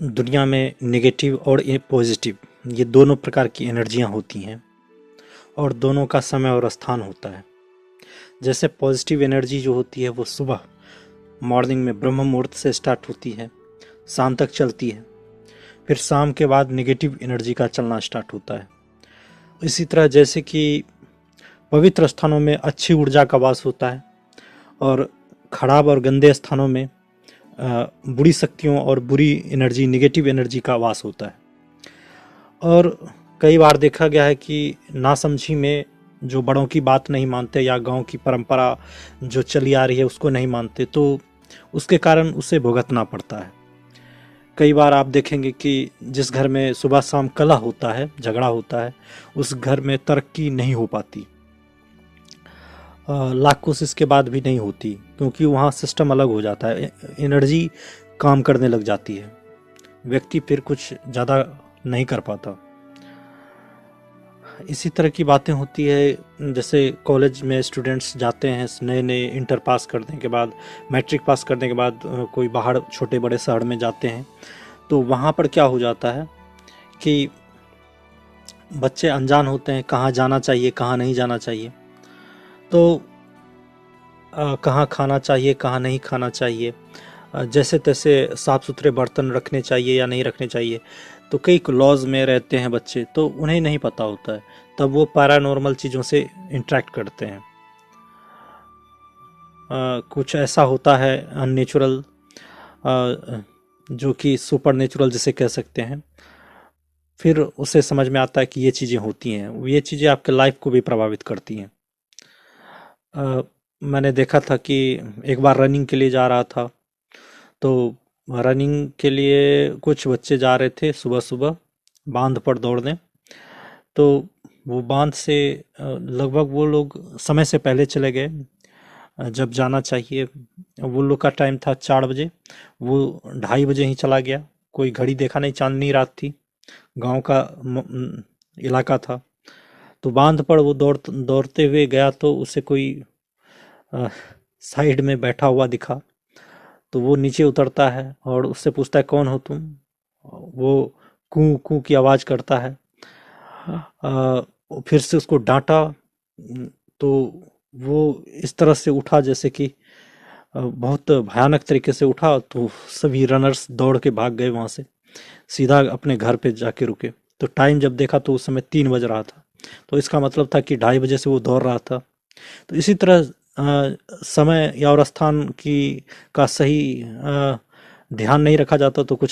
दुनिया में नेगेटिव और ये पॉजिटिव, ये दोनों प्रकार की एनर्जियां होती हैं और दोनों का समय और स्थान होता है। जैसे पॉजिटिव एनर्जी जो होती है वो सुबह मॉर्निंग में ब्रह्म मुहूर्त से स्टार्ट होती है, शाम तक चलती है। फिर शाम के बाद नेगेटिव एनर्जी का चलना स्टार्ट होता है। इसी तरह जैसे कि पवित्र स्थानों में अच्छी ऊर्जा का वास होता है और खराब और गंदे स्थानों में बुरी शक्तियों और बुरी एनर्जी, नेगेटिव एनर्जी का वास होता है। और कई बार देखा गया है कि नासमझी में जो बड़ों की बात नहीं मानते या गांव की परंपरा जो चली आ रही है उसको नहीं मानते, तो उसके कारण उसे भुगतना पड़ता है। कई बार आप देखेंगे कि जिस घर में सुबह शाम कलह होता है, झगड़ा होता है, उस घर में तरक्की नहीं हो पाती, लाख कोशिश के बाद भी नहीं होती, क्योंकि वहाँ सिस्टम अलग हो जाता है, एनर्जी काम करने लग जाती है, व्यक्ति फिर कुछ ज़्यादा नहीं कर पाता। इसी तरह की बातें होती है। जैसे कॉलेज में स्टूडेंट्स जाते हैं नए नए, इंटर पास करने के बाद, मैट्रिक पास करने के बाद कोई बाहर छोटे बड़े शहर में जाते हैं, तो वहाँ पर क्या हो जाता है कि बच्चे अनजान होते हैं कहाँ जाना चाहिए कहाँ नहीं जाना चाहिए। तो कहाँ खाना चाहिए कहाँ नहीं खाना चाहिए, जैसे तैसे साफ़ सुथरे बर्तन रखने चाहिए या नहीं रखने चाहिए, तो कई लॉज में रहते हैं बच्चे, तो उन्हें नहीं पता होता है, तब वो पैरानॉर्मल चीज़ों से इंटरेक्ट करते हैं। कुछ ऐसा होता है अननेचुरल, जो कि सुपर नेचुरल जिसे कह सकते हैं, फिर उसे समझ में आता है कि ये चीज़ें होती हैं, ये चीज़ें आपके लाइफ को भी प्रभावित करती हैं। मैंने देखा था कि एक बार रनिंग के लिए जा रहा था, तो रनिंग के लिए कुछ बच्चे जा रहे थे सुबह सुबह बांध पर दौड़ने। तो वो बांध से लगभग वो लोग समय से पहले चले गए जब जाना चाहिए। वो लोग का टाइम था 4 बजे, वो 2:30 बजे ही चला गया। कोई घड़ी देखा नहीं, चांदनी रात थी, गांव का इलाका था। तो बांध पर वो दौड़ते हुए गया, तो उसे कोई साइड में बैठा हुआ दिखा। तो वो नीचे उतरता है और उससे पूछता है कौन हो तुम। वो कू कू की आवाज़ करता है। फिर से उसको डांटा, तो वो इस तरह से उठा जैसे कि बहुत भयानक तरीके से उठा। तो सभी रनर्स दौड़ के भाग गए वहाँ से, सीधा अपने घर पे जाके रुके। तो टाइम जब देखा तो उस समय 3 बज रहा था, तो इसका मतलब था कि 2:30 बजे से वो दौड़ रहा था। तो इसी तरह समय या और स्थान की का सही ध्यान नहीं रखा जाता तो कुछ